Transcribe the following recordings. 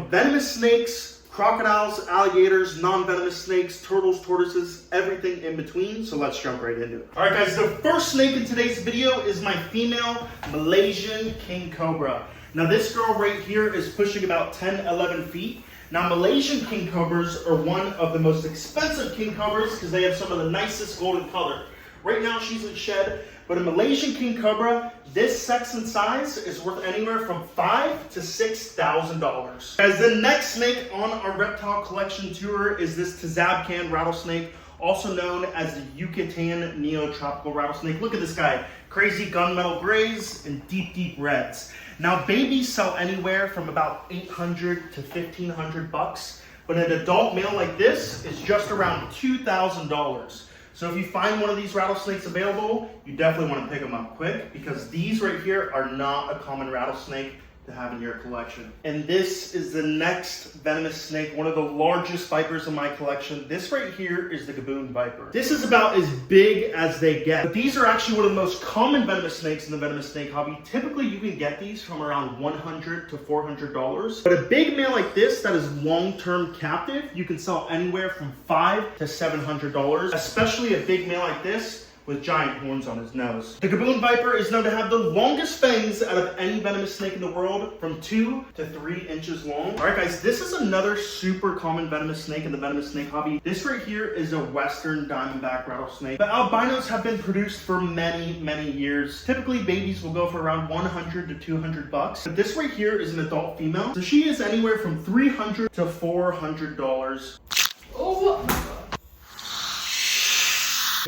from venomous snakes, crocodiles, alligators, non-venomous snakes, turtles, tortoises, everything in between. So let's jump right into it. All right, guys, the first snake in today's video is my female Malaysian king cobra. Now this girl right here is pushing about 10, 11 feet. Now Malaysian king cobras are one of the most expensive king cobras because they have some of the nicest golden color. Right now she's in shed, but a Malaysian king cobra, this sex and size is worth anywhere from $5,000 to $6,000. As the next snake on our reptile collection tour is this Tazabcan rattlesnake, also known as the Yucatan neotropical rattlesnake. Look at this guy, crazy gunmetal grays and deep, deep reds. Now babies sell anywhere from about $800 to $1,500, but an adult male like this is just around $2,000. So if you find one of these rattlesnakes available, you definitely want to pick them up quick because these right here are not a common rattlesnake to have in your collection. And this is the next venomous snake, one of the largest vipers in my collection. This right here is the gaboon viper. This is about as big as they get. But these are actually one of the most common venomous snakes in the venomous snake hobby. Typically you can get these from around $100 to $400. But a big male like this that is long-term captive, you can sell anywhere from $500 to $700, especially a big male like this with giant horns on his nose. The gaboon viper is known to have the longest fangs out of any venomous snake in the world, from 2 to 3 inches long. All right, guys, this is another super common venomous snake in the venomous snake hobby. This right here is a western diamondback rattlesnake. The albinos have been produced for many, many years. Typically, babies will go for around $100 to $200. But this right here is an adult female, so she is anywhere from $300 to $400. Oh my God.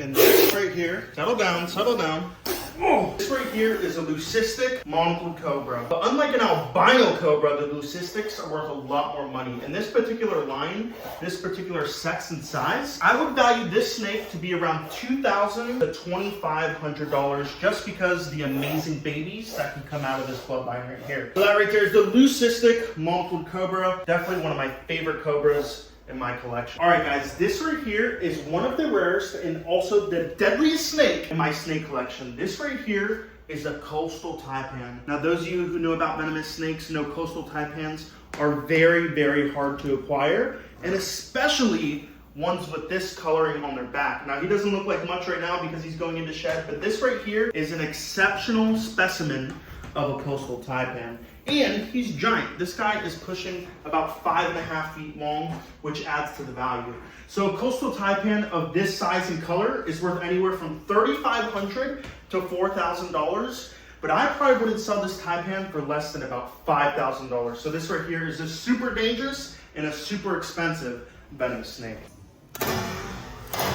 And this right here, settle down, settle down. Oh, this right here is a leucistic monocled cobra. But unlike an albino cobra, the leucistics are worth a lot more money. In this particular line, this particular sex and size, I would value this snake to be around $2,000 to $2,500 just because the amazing babies that can come out of this bloodline right here. So that right there is the leucistic monocled cobra. Definitely one of my favorite cobras in my collection. All right, guys, this right here is one of the rarest and also the deadliest snake in my snake collection. This right here is a coastal taipan. Now, those of you who know about venomous snakes know coastal taipans are very, very hard to acquire, and especially ones with this coloring on their back. Now, he doesn't look like much right now because he's going into shed, but this right here is an exceptional specimen of a coastal taipan. And he's giant. This guy is pushing about 5.5 feet long, which adds to the value. So a coastal taipan of this size and color is worth anywhere from $3,500 to $4,000. But I probably wouldn't sell this taipan for less than about $5,000. So this right here is a super dangerous and a super expensive venomous snake.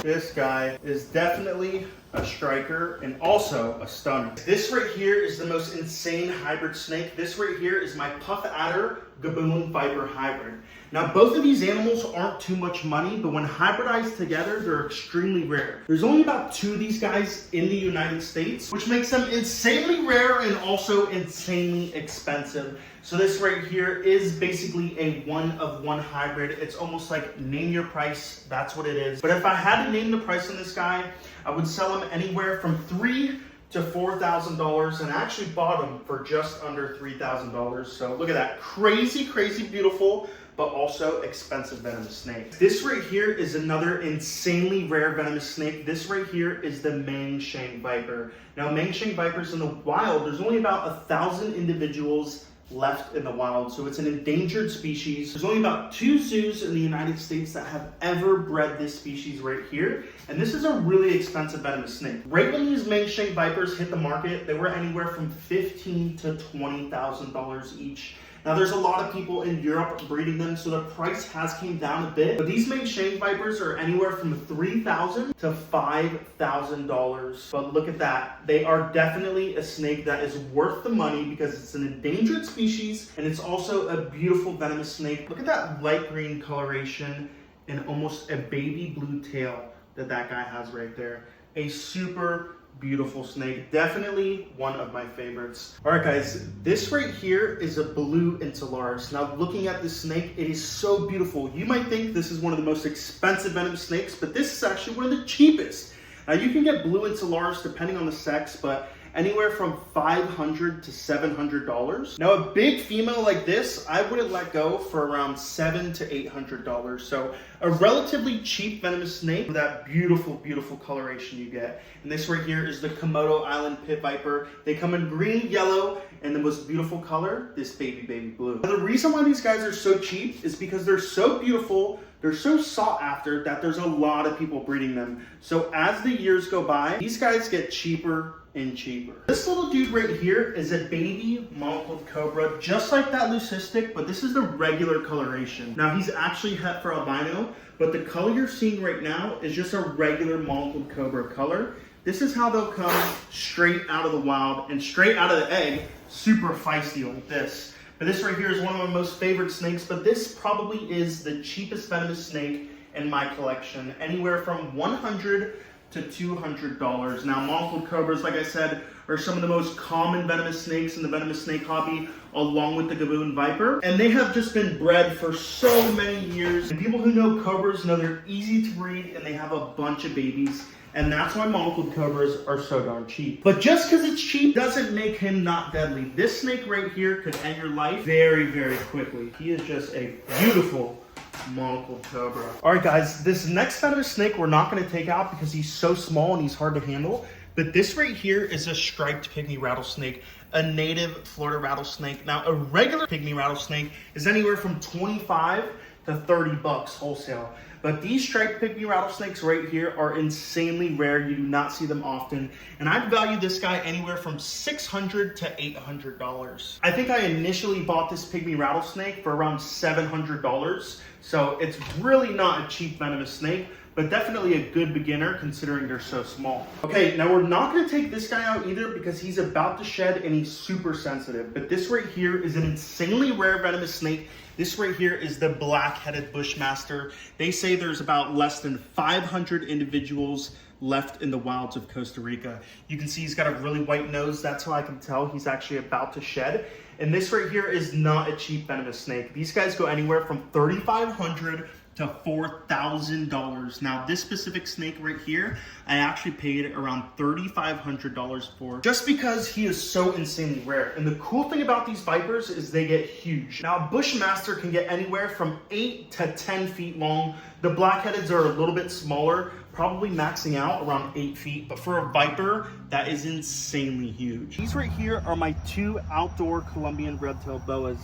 This guy is definitely a striker and also a stunner. This right here is the most insane hybrid snake. This right here is my puff adder gaboon viper hybrid. Now both of these animals aren't too much money, but when hybridized together, they're extremely rare. There's only about 2 of these guys in the United States, which makes them insanely rare and also insanely expensive. So this right here is basically a one-of-one hybrid. It's almost like name your price, that's what it is. But if I had to name the price on this guy, I would sell him anywhere from $3,000 to $4,000, and I actually bought him for just under $3,000. So look at that, crazy, crazy beautiful, but also expensive venomous snake. This right here is another insanely rare venomous snake. This right here is the Mangshan viper. Now Mangshan vipers in the wild, there's only about 1,000 individuals left in the wild, so it's an endangered species. There's only about 2 zoos in the United States that have ever bred this species right here, and this is a really expensive venomous snake. Right when these Mangshan vipers hit the market, they were anywhere from $15,000 to $20,000 each. Now there's a lot of people in Europe breeding them, so the price has came down a bit, but these Mangshan vipers are anywhere from $3,000 to $5,000. But look at that, they are definitely a snake that is worth the money because it's an endangered species and it's also a beautiful venomous snake. Look at that light green coloration and almost a baby blue tail that guy has right there. A super beautiful snake, definitely one of my favorites. All right, guys, this right here is a blue Intillaris. Now, looking at this snake, it is so beautiful. You might think this is one of the most expensive venomous snakes, but this is actually one of the cheapest. Now, you can get blue Intillaris depending on the sex, but anywhere from $500 to $700. Now, a big female like this, I wouldn't let go for around $700 to $800. So a relatively cheap venomous snake with that beautiful, beautiful coloration you get. And this right here is the Komodo Island Pit Viper. They come in green, yellow, and the most beautiful color, this baby blue. Now, the reason why these guys are so cheap is because they're so beautiful, they're so sought after that there's a lot of people breeding them. So as the years go by, these guys get cheaper and cheaper. This little dude right here is a baby monocled cobra, just like that leucistic, but this is the regular coloration. Now he's actually het for albino, but the color you're seeing right now is just a regular monocled cobra color. This is how they'll come straight out of the wild and straight out of the egg, super feisty like this. But this right here is one of my most favorite snakes, but this probably is the cheapest venomous snake in my collection, anywhere from $100 to $200. Now, monocled cobras, like I said, are some of the most common venomous snakes in the venomous snake hobby, along with the Gaboon Viper. And they have just been bred for so many years. And people who know cobras know they're easy to breed and they have a bunch of babies. And that's why monocled cobras are so darn cheap. But just because it's cheap doesn't make him not deadly. This snake right here could end your life very, very quickly. He is just a beautiful monocled cobra. All right, guys, this next venomous snake we're not going to take out because he's so small and he's hard to handle. But this right here is a striped pygmy rattlesnake, a native Florida rattlesnake. Now, a regular pygmy rattlesnake is anywhere from 25 to 30 bucks wholesale. But these striped pygmy rattlesnakes right here are insanely rare. You do not see them often. And I'd value this guy anywhere from $600 to $800. I think I initially bought this pygmy rattlesnake for around $700. So it's really not a cheap venomous snake, but definitely a good beginner considering they're so small. Okay, now we're not gonna take this guy out either because he's about to shed and he's super sensitive. But this right here is an insanely rare venomous snake. This right here is the black-headed Bushmaster. They say there's about less than 500 individuals left in the wilds of Costa Rica. You can see he's got a really white nose. That's how I can tell he's actually about to shed. And this right here is not a cheap venomous snake. These guys go anywhere from $3,500 to $4,000. Now this specific snake right here, I actually paid around $3,500 for, just because he is so insanely rare. And the cool thing about these vipers is they get huge. Now a Bushmaster can get anywhere from 8 to 10 feet long. The blackheadeds are a little bit smaller, probably maxing out around 8 feet, but for a viper, that is insanely huge. These right here are my two outdoor Colombian red-tailed boas.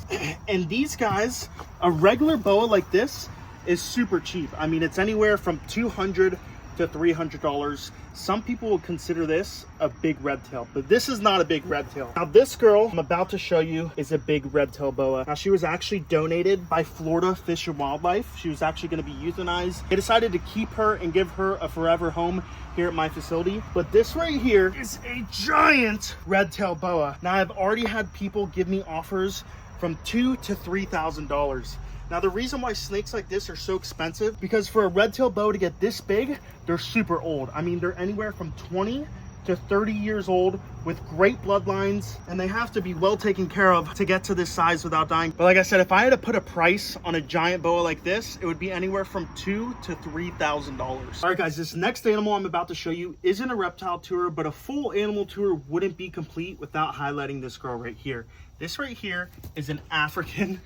And these guys, a regular boa like this is super cheap. I mean, it's anywhere from $200 to $300. Some people will consider this a big red tail, but this is not a big red tail. Now this girl I'm about to show you is a big red tail boa. Now she was actually donated by Florida Fish and Wildlife. She was actually going to be euthanized. I decided to keep her and give her a forever home here at my facility. But this right here is a giant red tail boa. Now I've already had people give me offers from $2,000 to $3,000. Now the reason why snakes like this are so expensive, because for a red-tailed boa to get this big, they're super old. I mean, they're anywhere from 20 to 30 years old with great bloodlines, and they have to be well taken care of to get to this size without dying. But like I said, if I had to put a price on a giant boa like this, it would be anywhere from $2,000 to $3,000. All right, guys, this next animal I'm about to show you isn't a reptile tour, but a full animal tour wouldn't be complete without highlighting this girl right here. This right here is an African,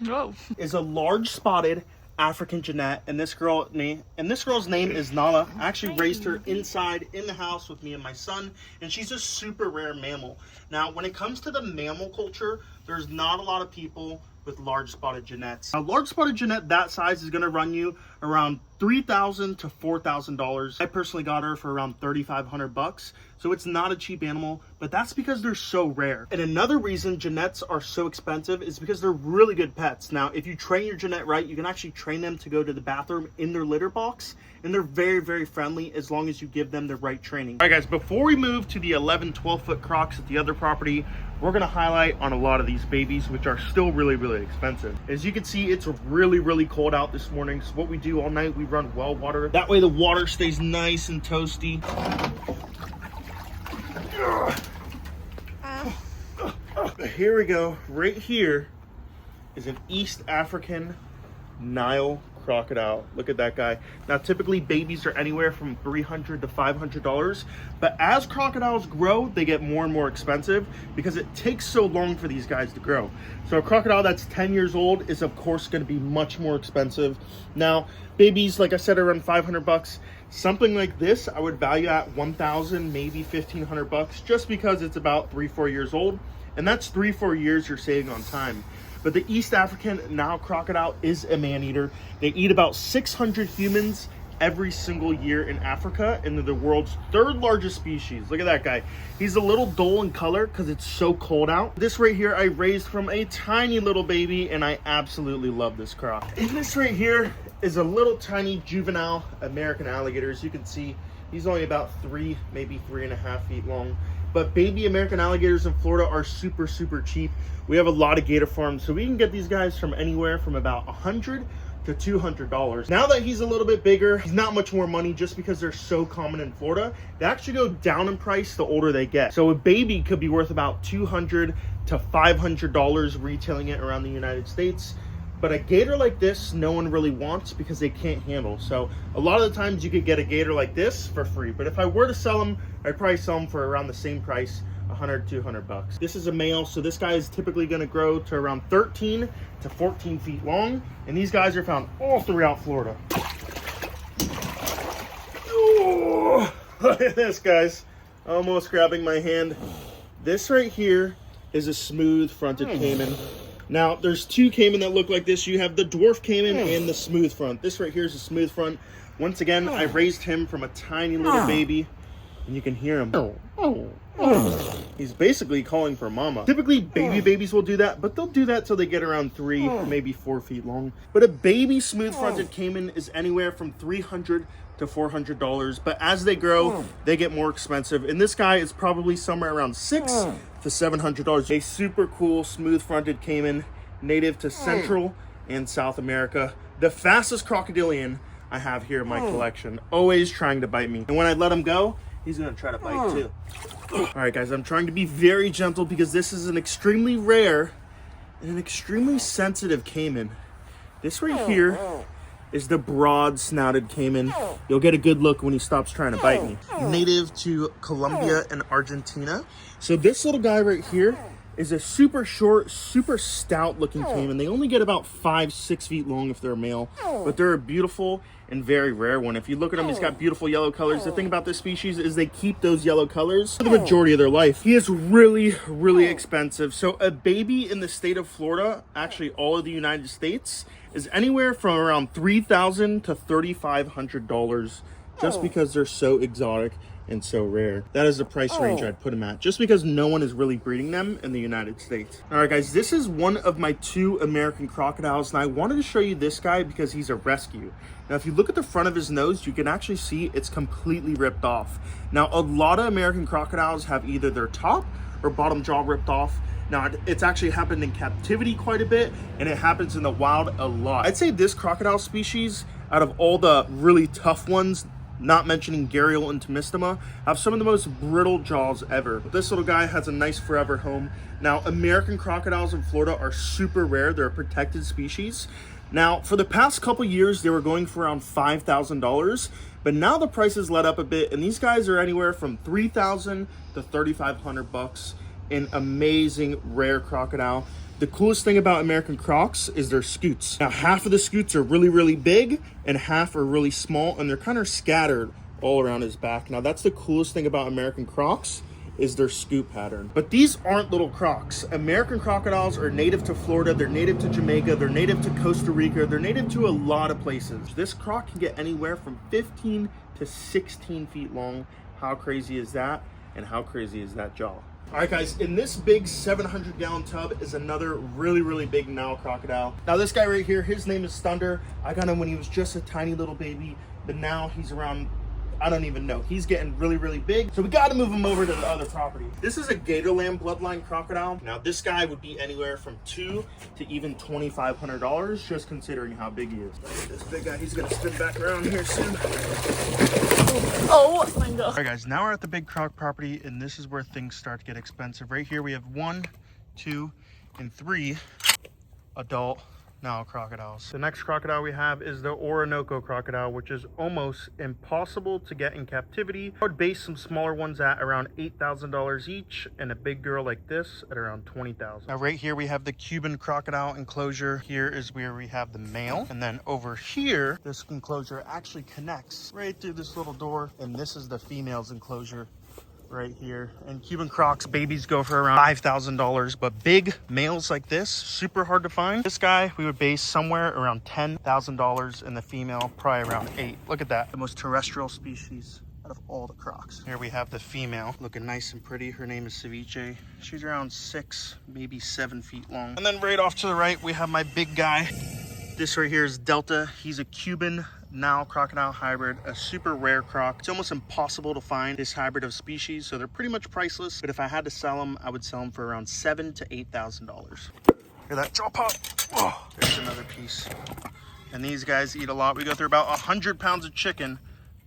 is a large spotted African genet, and this girl's name is Nala. I actually raised her inside in the house with me and my son, and she's a super rare mammal. Now, when it comes to the mammal culture, there's not a lot of people with large spotted genets. A large spotted genet that size is going to run you around $3,000 to $4,000. I personally got her for around $3,500, so it's not a cheap animal, but that's because they're so rare. And another reason genets are so expensive is because they're really good pets. Now, if you train your genet right, you can actually train them to go to the bathroom in their litter box, and they're very, very friendly as long as you give them the right training. All right, guys, before we move to the 11, 12-foot crocs at the other property, we're gonna highlight on a lot of these babies, which are still really, really expensive. As you can see, it's really, really cold out this morning. So what we do all night, we run well water. That way the water stays nice and toasty. Here we go. Right here is an East African Nile crocodile. Look at that guy. Now, typically babies are anywhere from $300 to $500, but as crocodiles grow, they get more and more expensive because it takes so long for these guys to grow. So a crocodile that's 10 years old is of course going to be much more expensive. Now, babies, like I said, are around 500 bucks. Something like this, I would value at 1,000, maybe 1,500 bucks, just because it's about 3-4 years old. And that's 3-4 years you're saving on time. But the East African Nile crocodile is a man-eater. They eat about 600 humans every single year in Africa, and they're the world's 3rd largest species. Look at that guy. He's a little dull in color because it's so cold out. This right here I raised from a tiny little baby, and I absolutely love this croc. And this right here is a little tiny juvenile American alligator. As you can see, he's only about 3, maybe 3.5 feet long. But baby American alligators in Florida are super, super cheap. We have a lot of gator farms, so we can get these guys from anywhere from about $100 to $200. Now that he's a little bit bigger, he's not much more money just because they're so common in Florida. They actually go down in price the older they get. So a baby could be worth about $200 to $500 retailing it around the United States. But a gator like this, no one really wants because they can't handle. So a lot of the times you could get a gator like this for free. But if I were to sell them, I'd probably sell them for around the same price, 100, 200 bucks. This is a male, so this guy is typically going to grow to around 13 to 14 feet long. And these guys are found all throughout Florida. Oh, look at this, guys. Almost grabbing my hand. This right here is a smooth fronted caiman. Now, there's 2 caiman that look like this. You have the dwarf caiman and the smooth front. This right here is a smooth front. Once again, I raised him from a tiny little baby, and you can hear him. He's basically calling for mama. Typically, babies will do that, but they'll do that till they get around 3, maybe 4 feet long. But a baby smooth-fronted caiman is anywhere from $300 to $400, but as they grow, they get more expensive. And this guy is probably somewhere around $600 to $700. A super cool smooth-fronted caiman, native to Central and South America. The fastest crocodilian I have here in my collection, always trying to bite me. And when I let him go, he's gonna try to bite too. All right, guys, I'm trying to be very gentle because this is an extremely rare and an extremely sensitive caiman. This right here is the broad-snouted caiman. You'll get a good look when he stops trying to bite me. Native to Colombia and Argentina. So this little guy right here is a super short, super stout looking caiman. They only get about 5-6 feet long if they're a male, but they're a beautiful and very rare one. If you look at him, he's got beautiful yellow colors. The thing about this species is they keep those yellow colors for the majority of their life. He is really, really expensive. So a baby in the state of Florida, actually all of the United States, is anywhere from around $3,000 to $3,500 just because they're so exotic and so rare. That is the price range I'd put them at, just because no one is really breeding them in the United States. All right, guys, this is one of my 2 American crocodiles, and I wanted to show you this guy because he's a rescue. Now, if you look at the front of his nose, you can actually see it's completely ripped off. Now, a lot of American crocodiles have either their top or bottom jaw ripped off. Now, it's actually happened in captivity quite a bit, and it happens in the wild a lot. I'd say this crocodile species, out of all the really tough ones, not mentioning Gharial and Temistoma, have some of the most brittle jaws ever. But this little guy has a nice forever home. Now, American crocodiles in Florida are super rare. They're a protected species. Now, for the past couple years, they were going for around $5,000, but now the prices let up a bit, and these guys are anywhere from $3,000 to $3,500 bucks. An amazing rare crocodile. The coolest thing about American crocs is their scutes. Now, half of the scutes are really, really big and half are really small, and they're kind of scattered all around his back. Now, that's the coolest thing about American crocs is their scoot pattern. But these aren't little crocs. American crocodiles are native to Florida, they're native to Jamaica, they're native to Costa Rica, they're native to a lot of places. This croc can get anywhere from 15 to 16 feet long. How crazy is that? And how crazy is that jaw? All right, guys, in this big 700-gallon tub is another really, really big Nile crocodile. Now, this guy right here, his name is Thunder. I got him when he was just a tiny little baby, but now he's around, I don't even know. He's getting really, really big, so we got to move him over to the other property. This is a Gatorland bloodline crocodile. Now, this guy would be anywhere from $2,000 to even $2,500, just considering how big he is. Look at this big guy. He's going to spin back around here soon. Oh my God. All right, guys, now we're at the big croc property, and this is where things start to get expensive. Right here, we have 1, 2, and 3 adult Nile crocodiles. The next crocodile we have is the Orinoco crocodile, which is almost impossible to get in captivity. I would base some smaller ones at around $8,000 each, and a big girl like this at around $20,000. Now right here we have the Cuban crocodile enclosure. Here is where we have the male, and then over here this enclosure actually connects right through this little door, and this is the female's enclosure right here. And Cuban crocs babies go for around $5,000, but big males like this, super hard to find. This guy we would base somewhere around $10,000, and the female probably around $8,000. Look at that, the most terrestrial species out of all the crocs. Here we have the female looking nice and pretty. Her name is Ceviche. She's around 6, maybe 7 feet long. And then right off to the right we have my big guy. This right here is Delta. He's a Cuban Nile crocodile hybrid, a super rare croc. It's almost impossible to find this hybrid of species, so they're pretty much priceless. But if I had to sell them, I would sell them for around $7,000 to $8,000. Hear that jaw pop? Oh, there's another piece. And these guys eat a lot. We go through about 100 pounds of chicken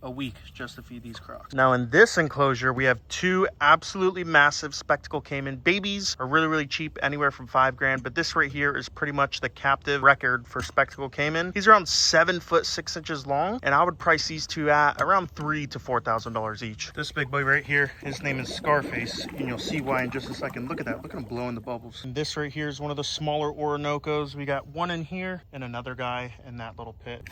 a week just to feed these crocs. Now in this enclosure we have 2 absolutely massive spectacle caiman. Babies are really cheap, anywhere from $5,000, but this right here is pretty much the captive record for spectacle caiman. He's around 7 foot 6 inches long, and I would price these 2 at around $3,000 to $4,000 each. This big boy right here, his name is Scarface, and you'll see why in just a second. Look at that, look at him blowing the bubbles. And this right here is one of the smaller Orinocos. We got one in here and another guy in that little pit.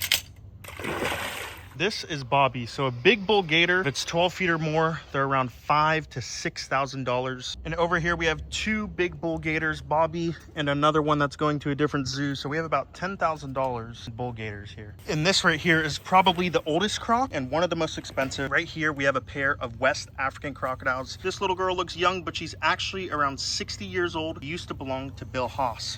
This is Bobby, so a big bull gator. If it's 12 feet or more, they're around $5,000 to $6,000. And over here we have 2 big bull gators, Bobby and another one that's going to a different zoo. So we have about $10,000 in bull gators here. And this right here is probably the oldest croc and one of the most expensive. Right here we have a pair of West African crocodiles. This little girl looks young, but she's actually around 60 years old. Used to belong to Bill Haas.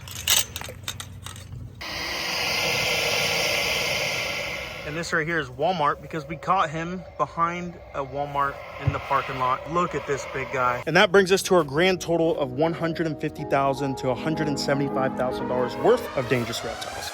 And this right here is Walmart, because we caught him behind a Walmart in the parking lot. Look at this big guy. And that brings us to our grand total of $150,000 to $175,000 worth of dangerous reptiles.